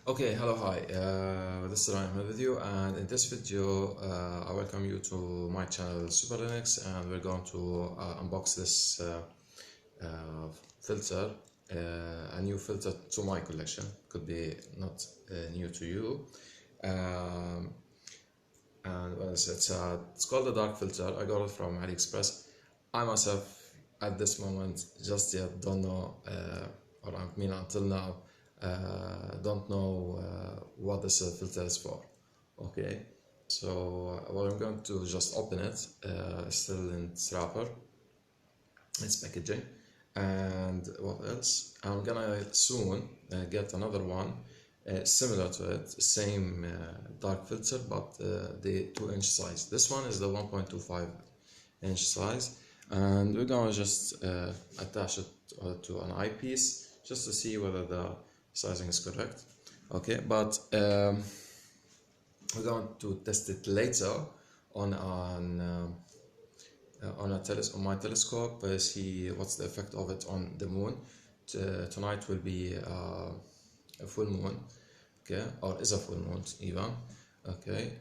Okay, hello, hi. This is Ryan here with you, and in this video, I welcome you to my channel Super Linux, and we're going to unbox this filter, a new filter to my collection. Could be not new to you, um, and it's called a dark filter. I got it from AliExpress. I myself, at this moment, just yet don't know, or I mean until now, don't know what this filter is for. Okay, so well, I'm going to just open it, still in its wrapper, its packaging, and what else? I'm gonna soon get another one similar to it, same dark filter, but the 2-inch size. This one is the 1.25-inch size, and we're gonna just attach it to an eyepiece just to see whether the sizing is correct. Okay, but we're going to test it later on on my telescope, see what's the effect of it on the moon. Tonight will be a full moon, okay, or is a full moon even, okay.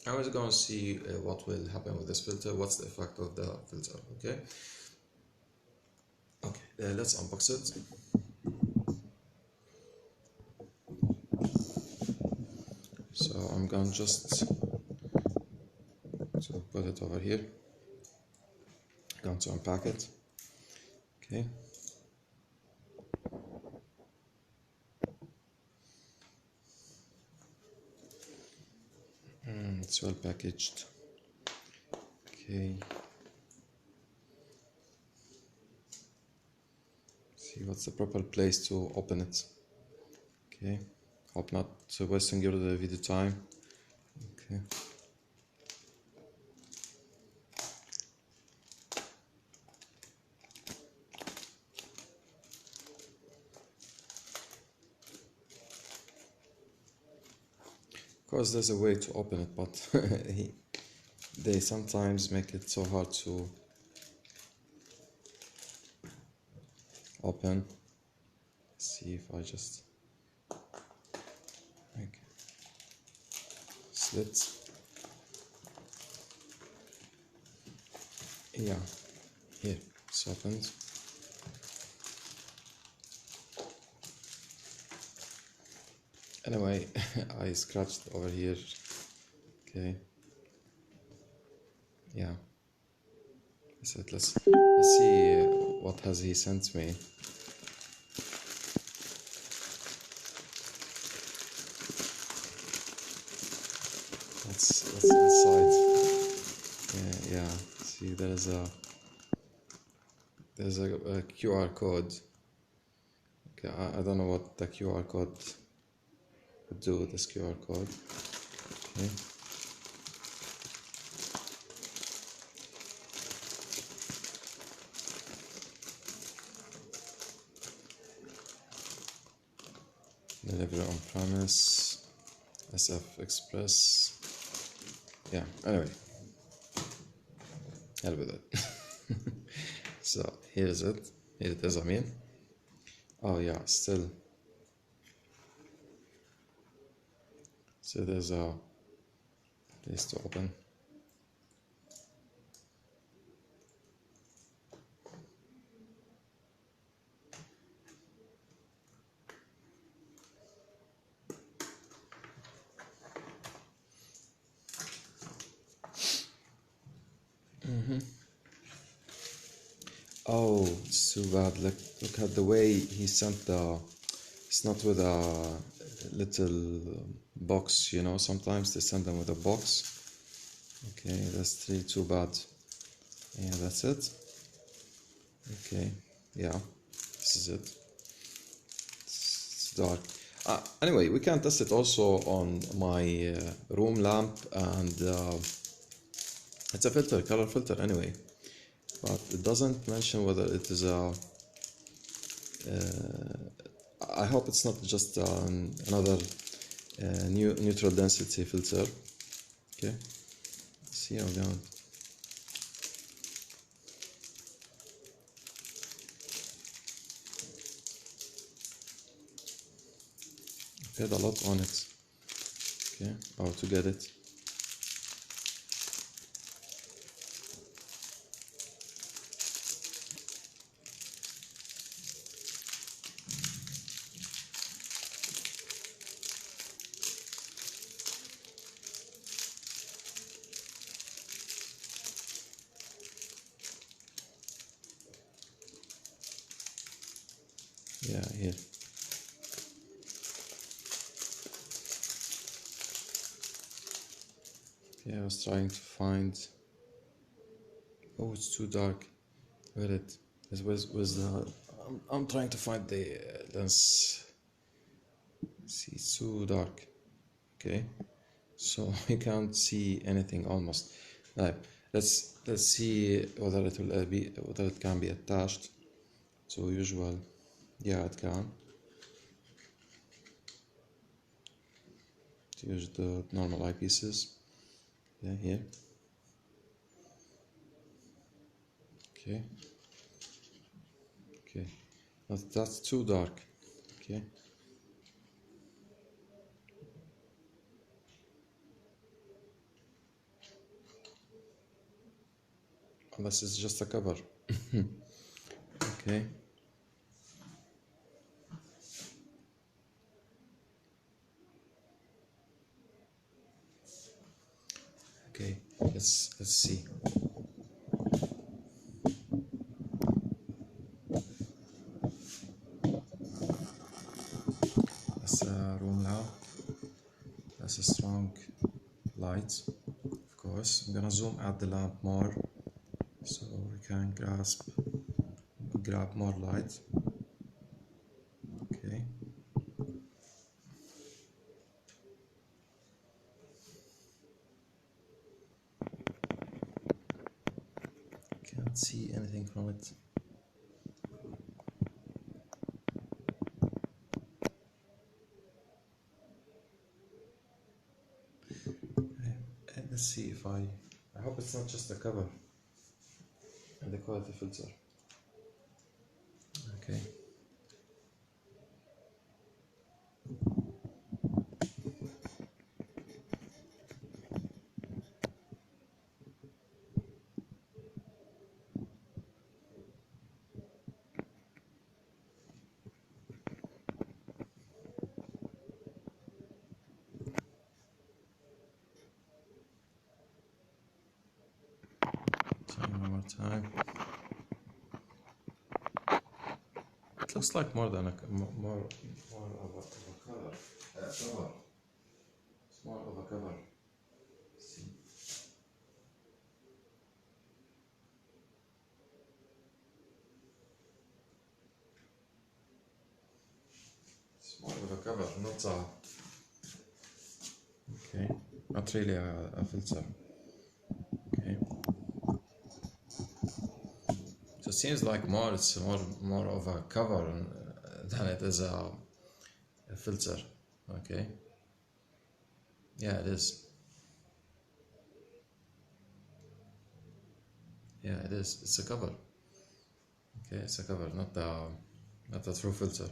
I was going to see what will happen with this filter, what's the effect of the filter, okay. Okay, let's unbox it. So I'm going just to put it over here, going to unpack it, okay. It's well packaged, okay. See what's the proper place to open it, okay. Hope not wasting your video time, okay. Of course there's a way to open it, but they sometimes make it so hard to open. Let's see if I just make slits. Yeah, here it's opened. Anyway, I scratched over here, okay. Yeah, so let's see what has he sent me. That's inside. Yeah, see there's a QR code. Okay, I don't know what the QR code would do with this QR code. Okay. Delivery on premise, SF Express. Yeah, anyway, hell with it. So here is it. Here it is, I mean. Oh yeah, still. So there's a place to open. Oh, it's too bad. Look at the way he sent the. It's not with a little box, you know. Sometimes they send them with a box. Okay, that's really too bad. Yeah, that's it. Okay, yeah, this is it. It's dark. Anyway, we can test it also on my room lamp, and it's a filter, color filter anyway. But it doesn't mention whether it is a. I hope it's not just another neutral density filter. Okay, let's see how down. paid a lot on it. Okay, how to get it. Yeah, here. Yeah, I was trying to find. Oh, it's too dark. Where it is? Was the? I'm trying to find the lens. See, it's too dark. Okay, so I can't see anything almost. Right. Let's see whether it will whether it can be attached to usual. Yeah, it can. To use the normal eyepieces. Yeah, here. Okay. Okay. That's too dark. Okay. Unless it's just a cover. Okay. Okay. Let's see. That's a room now. That's a strong light. Of course, I'm gonna zoom out the lamp more so we can grab more light. Okay. Can't see anything from it. Let's see if I hope it's not just a cover and the quality filter. Okay. One more time. It looks like more than more of a color. Cover. It's more of a cover. See. It's more of a cover, not a. Okay. Not really a filter. Okay. So it seems like it's more of a cover than it is a filter. Okay. Yeah, it is. Yeah, it is. It's a cover. Okay, it's a cover, not a true filter.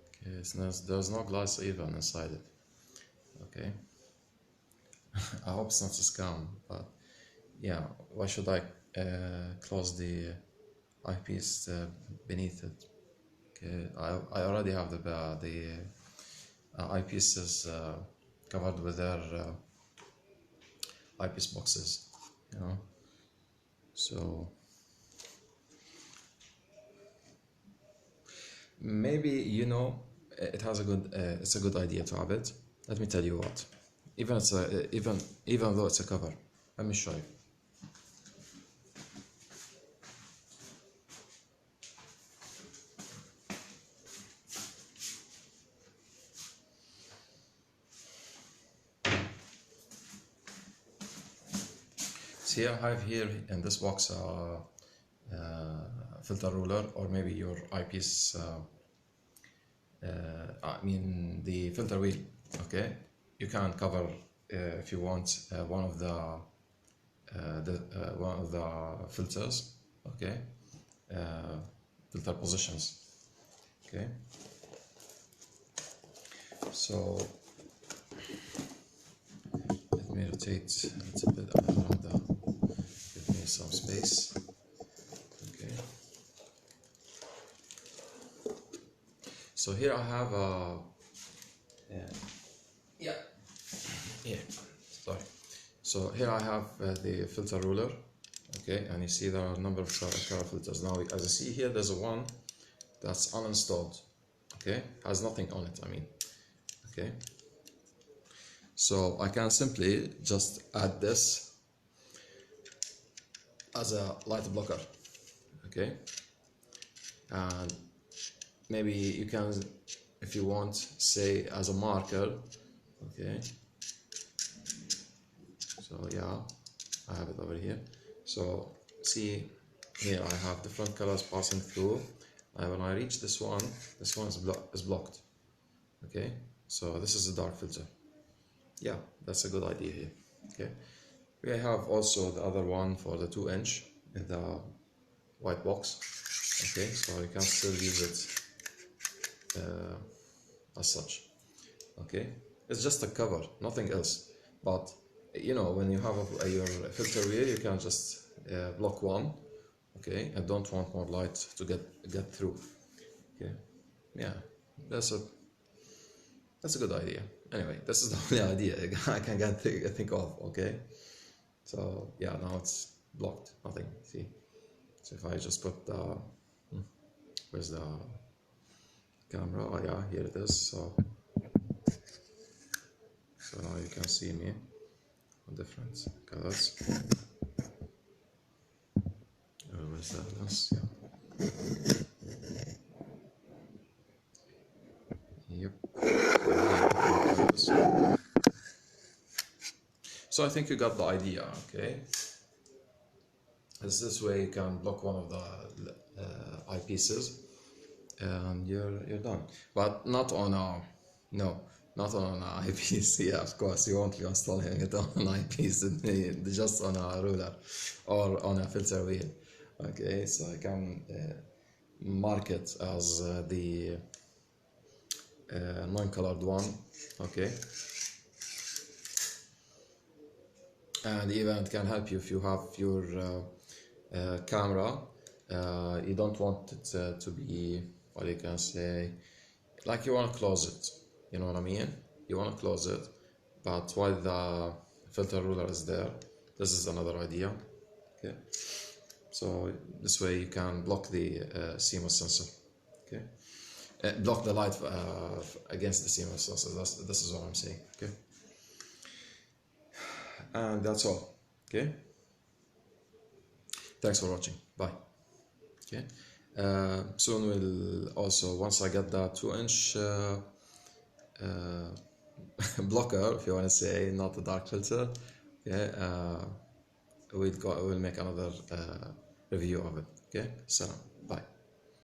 Okay, there's no glass even inside it. Okay. I hope it's not a scam, but yeah, why should I close the eyepiece beneath it? Okay, I already have the eyepieces covered with their eyepiece boxes, you know. So maybe it has a good it's a good idea to have it. Let me tell you what. Even though it's a cover, let me show you. See, I have here in this box filter ruler, or maybe your eyepiece. I mean the filter wheel. Okay, you can cover if you want one of the filters. Okay, filter positions. Okay, so let me rotate a little bit around the, give me some space. Okay, so here I have a sorry. So here I have the filter ruler. Okay, and you see there are a number of color filters. Now, as you see here, there's a one that's uninstalled. Okay, has nothing on it, I mean. Okay, so I can simply just add this as a light blocker. Okay, and maybe you can, if you want, say as a marker. Okay, so yeah, I have it over here. So see here I have different colors passing through, and when I reach this one is blocked. Okay, so this is a dark filter. Yeah, that's a good idea here. Okay, we have also the other one for the 2" in the white box. Okay, so you can still use it as such. Okay, it's just a cover, nothing else. But you know, when you have your filter wheel, you can just block one. Okay, I don't want more light to get through. Okay, yeah, that's a good idea. Anyway, this is the only idea I can think of. Okay, so yeah, now it's blocked, nothing. See, so if I just put the where's the camera? Oh yeah, here it is. So now you can see me on different colors. Where's that? This? Yeah. Yep. So I think you got the idea. Okay. This way you can block one of the eyepieces, and you're done. But not on a not on an eyepiece. Yeah, of course you won't be installing it on an eyepiece. Just on a ruler or on a filter wheel. Okay, so I can mark it as the non-colored one. Okay, and even it can help you if you have your camera. You don't want it to be, what you can say, like you want to close it. You know what I mean? You want to close it, but while the filter ruler is there, this is another idea. Okay, so this way you can block the CMOS sensor. Okay, block the light against the CMOS sensor. This is what I'm saying. Okay, and that's all. Okay, thanks for watching. Bye. Okay, soon we'll also, once I get that 2" blocker, if you want to say, not the dark filter. Okay, we'll make another review of it. Okay, salam.